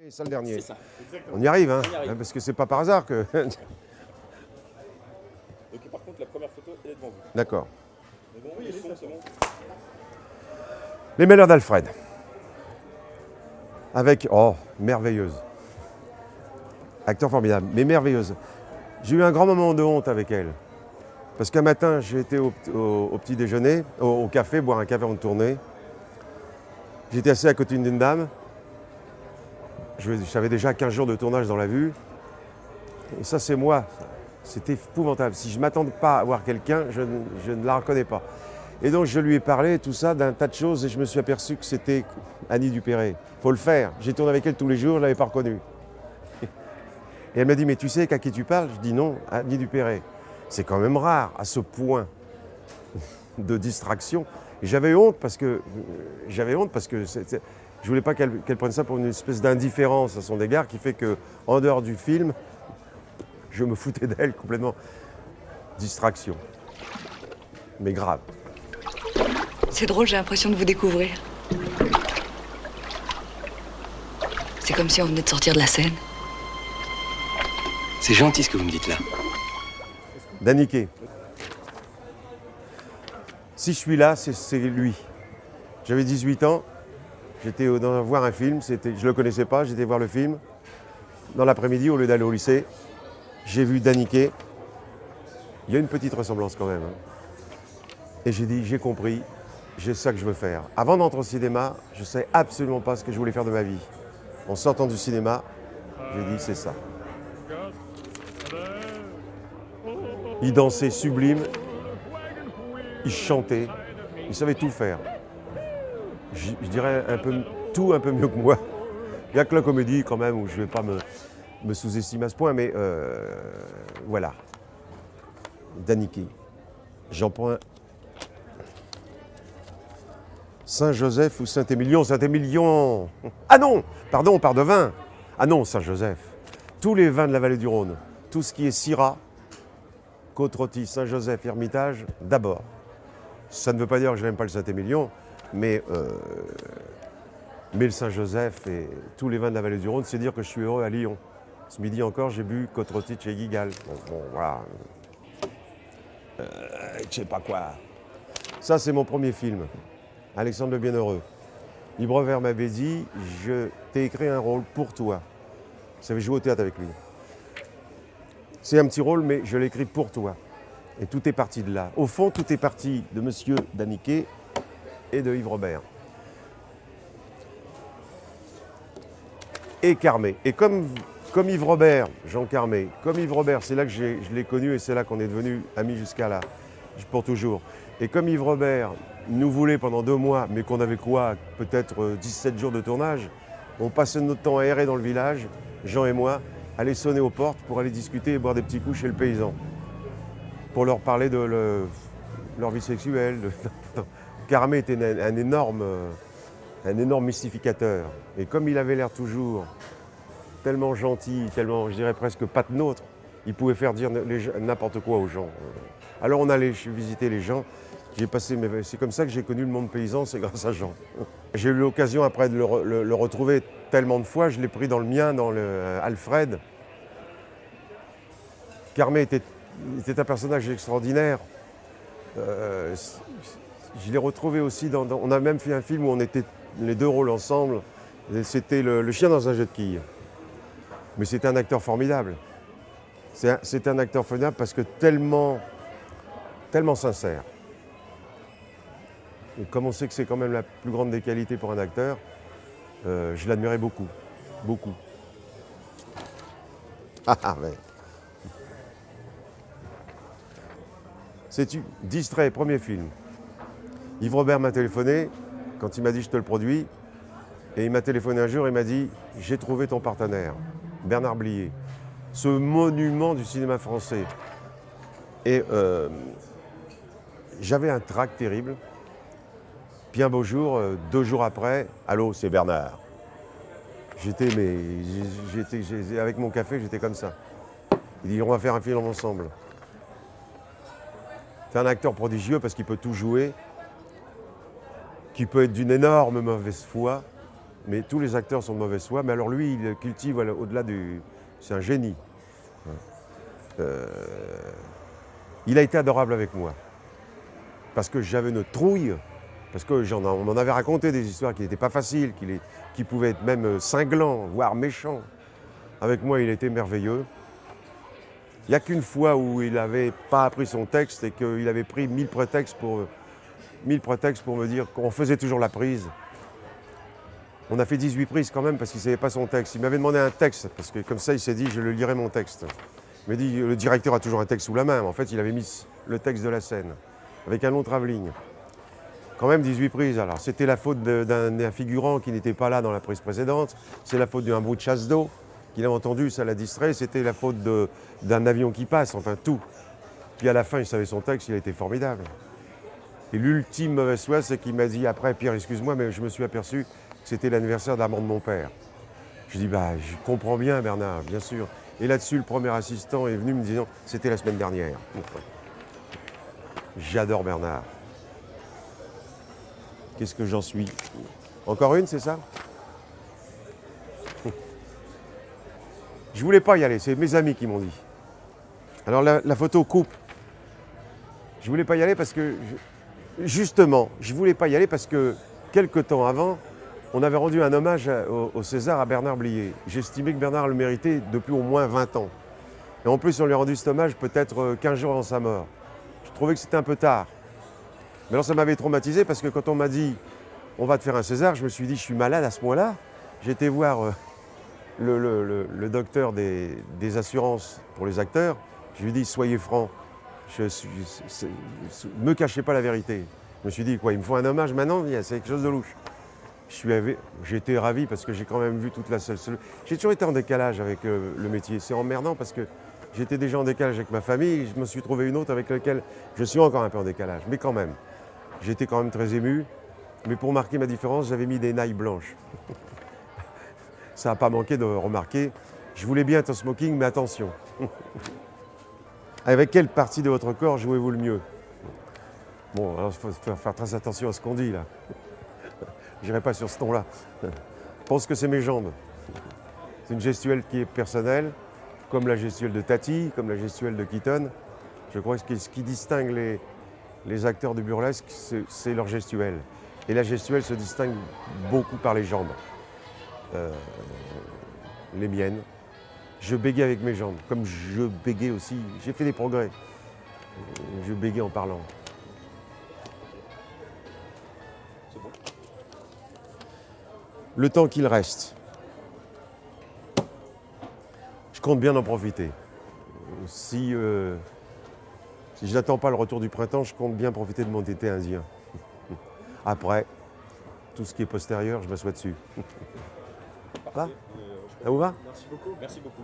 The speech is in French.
Et ça le dernier. C'est ça, exactement. On y arrive, hein, On y arrive. parce que c'est pas par hasard que... Donc par contre, la première photo, elle est devant vous. D'accord. Mais bon, oui, le son, c'est bon. Les Malheurs d'Alfred. Avec, oh, merveilleuse. Acteur formidable, mais merveilleuse. J'ai eu un grand moment de honte avec elle. Parce qu'un matin, j'ai été au petit déjeuner, au café, boire un café avant de tourner. J'étais assis à côté d'une dame. J'avais déjà 15 jours de tournage dans la vue. Et ça, c'est moi. C'était épouvantable. Si je ne m'attends pas à voir quelqu'un, je ne la reconnais pas. Et donc, je lui ai parlé, tout ça, d'un tas de choses, et je me suis aperçu que c'était Annie Dupéré. Il faut le faire. J'ai tourné avec elle tous les jours, je ne l'avais pas reconnue. Et elle m'a dit, mais tu sais qu'à qui tu parles? Je dis non, Annie Dupéré. C'est quand même rare, à ce point de distraction. Et j'avais honte parce que je ne voulais pas qu'elle prenne ça pour une espèce d'indifférence à son égard qui fait qu'en dehors du film, je me foutais d'elle complètement. Distraction. Mais grave. C'est drôle, j'ai l'impression de vous découvrir. C'est comme si on venait de sortir de la scène. C'est gentil ce que vous me dites là. Daniquet. Si je suis là, c'est lui. J'avais 18 ans, j'étais voir un film, je ne le connaissais pas, j'étais voir le film. Dans l'après-midi, au lieu d'aller au lycée, j'ai vu Daniquet. Il y a une petite ressemblance quand même. Et j'ai dit, j'ai compris, j'ai ça que je veux faire. Avant d'entrer au cinéma, je ne savais absolument pas ce que je voulais faire de ma vie. En sortant du cinéma, j'ai dit, c'est ça. Il dansait sublime, il chantait, il savait tout faire. Je dirais un peu mieux que moi. Il n'y a que la comédie quand même où je ne vais pas me sous-estimer à ce point, mais voilà. Daniquet. J'en prends un. Saint-Joseph ou Saint-Émilion? Saint-Émilion. Ah non, pardon, on part de vin. Ah non, Saint-Joseph. Tous les vins de la vallée du Rhône, tout ce qui est Syrah, Côte-Rôtie, Saint-Joseph, Hermitage, d'abord. Ça ne veut pas dire que je n'aime pas le Saint-Émilion, mais le Saint-Joseph et tous les vins de la vallée du Rhône, c'est dire que je suis heureux à Lyon. Ce midi encore, j'ai bu Côte-Rôtie de chez Guigal. Bon, voilà. Je sais pas quoi. Ça, c'est mon premier film. Alexandre le Bienheureux. Yves Robert m'avait dit, je t'ai écrit un rôle pour toi. J'avais joué au théâtre avec lui. C'est un petit rôle, mais je l'ai écrit pour toi. Et tout est parti de là. Au fond, tout est parti de monsieur Daniquet et de Yves Robert. Et Carmé. Et comme Yves Robert, Jean Carmé, comme Yves Robert, c'est là que je l'ai connu et c'est là qu'on est devenus amis jusqu'à là, pour toujours. Et comme Yves Robert nous voulait pendant 2 mois, mais qu'on avait quoi, peut-être 17 jours de tournage, on passait notre temps à errer dans le village, Jean et moi, aller sonner aux portes pour aller discuter et boire des petits coups chez le paysan. Pour leur parler de leur vie sexuelle. Carmé était un énorme mystificateur. Et comme il avait l'air toujours tellement gentil, tellement, je dirais presque pas de nôtre, il pouvait faire dire n'importe quoi aux gens. Alors on allait visiter les gens. C'est comme ça que j'ai connu le monde paysan, c'est grâce à Jean. J'ai eu l'occasion après de le retrouver tellement de fois, je l'ai pris dans le mien, dans le Alfred. Carmé était un personnage extraordinaire. Je l'ai retrouvé aussi on a même fait un film où on était les 2 rôles ensemble. C'était le chien dans un jeu de quilles. Mais c'était un acteur formidable. C'est un acteur formidable parce que tellement sincère. Et comme on sait que c'est quand même la plus grande des qualités pour un acteur, je l'admirais beaucoup. Beaucoup. Ah, ouais. Sais-tu, Distrait, premier film. Yves Robert m'a téléphoné quand il m'a dit je te le produis. Et il m'a téléphoné un jour et m'a dit j'ai trouvé ton partenaire, Bernard Blier. Ce monument du cinéma français. Et j'avais un trac terrible. Puis un beau jour, 2 jours après, allô, c'est Bernard. Avec mon café, j'étais comme ça. Il dit on va faire un film ensemble. C'est un acteur prodigieux parce qu'il peut tout jouer, qui peut être d'une énorme mauvaise foi, Mais tous les acteurs sont de mauvaise foi. Mais alors lui, il cultive au-delà du... C'est un génie. Il a été adorable avec moi. Parce que j'avais une trouille. Parce qu'on m'en avait raconté des histoires qui n'étaient pas faciles, qui pouvaient être même cinglants, voire méchants. Avec moi, il était merveilleux. Il n'y a qu'une fois où il n'avait pas appris son texte et qu'il avait pris 1000 prétextes pour me dire qu'on faisait toujours la prise. On a fait 18 prises quand même parce qu'il ne savait pas son texte. Il m'avait demandé un texte, parce que comme ça, il s'est dit, je le lirai mon texte. Il m'a dit, le directeur a toujours un texte sous la main. Mais en fait, il avait mis le texte de la scène, avec un long travelling. Quand même 18 prises. Alors, c'était la faute d'un figurant qui n'était pas là dans la prise précédente. C'est la faute d'un bruit de chasse d'eau qu'il a entendu, ça l'a distrait. C'était la faute d'un avion qui passe, enfin tout. Puis à la fin, il savait son texte, il a été formidable. Et l'ultime mauvaise foi, c'est qu'il m'a dit après, Pierre, excuse-moi, mais je me suis aperçu que c'était l'anniversaire d'Armand de mon père. Je dis, bah, je comprends bien, Bernard, bien sûr. Et là-dessus, le premier assistant est venu me disant, c'était la semaine dernière. J'adore Bernard. Qu'est-ce que j'en suis? Encore une, c'est ça? Je voulais pas y aller, c'est mes amis qui m'ont dit. Alors la photo coupe. Je voulais pas y aller parce que, justement, je voulais pas y aller parce que, quelque temps avant, on avait rendu un hommage au César à Bernard Blier. J'estimais que Bernard le méritait depuis au moins 20 ans. Et en plus, on lui a rendu cet hommage peut-être 15 jours avant sa mort. Je trouvais que c'était un peu tard. Mais alors ça m'avait traumatisé parce que quand on m'a dit on va te faire un César, je me suis dit je suis malade à ce point-là. J'ai été voir le docteur des assurances pour les acteurs. Je lui ai dit soyez franc, me cachez pas la vérité. Je me suis dit quoi, il me faut un hommage maintenant, c'est quelque chose de louche. J'ai été ravi parce que j'ai quand même vu toute la seule. J'ai toujours été en décalage avec le métier. C'est emmerdant parce que j'étais déjà en décalage avec ma famille. Je me suis trouvé une autre avec laquelle je suis encore un peu en décalage. Mais quand même, j'étais quand même très ému. Mais pour marquer ma différence, j'avais mis des nailles blanches. Ça n'a pas manqué de remarquer. Je voulais bien être en smoking, mais attention. Avec quelle partie de votre corps jouez-vous le mieux? Bon, alors il faut faire très attention à ce qu'on dit là. Je n'irai pas sur ce ton-là. Je pense que c'est mes jambes. C'est une gestuelle qui est personnelle, comme la gestuelle de Tati, comme la gestuelle de Keaton. Je crois que ce qui distingue les acteurs du burlesque, c'est leur gestuelle. Et la gestuelle se distingue beaucoup par les jambes. Les miennes. Je bégaye avec mes jambes, comme je bégaye aussi. J'ai fait des progrès. Je bégaye en parlant. C'est bon. Le temps qu'il reste, je compte bien en profiter. Si je n'attends pas le retour du printemps, je compte bien profiter de mon été indien. Après, tout ce qui est postérieur, je m'assois dessus. Parfait. Ça vous va? Merci beaucoup. Merci beaucoup.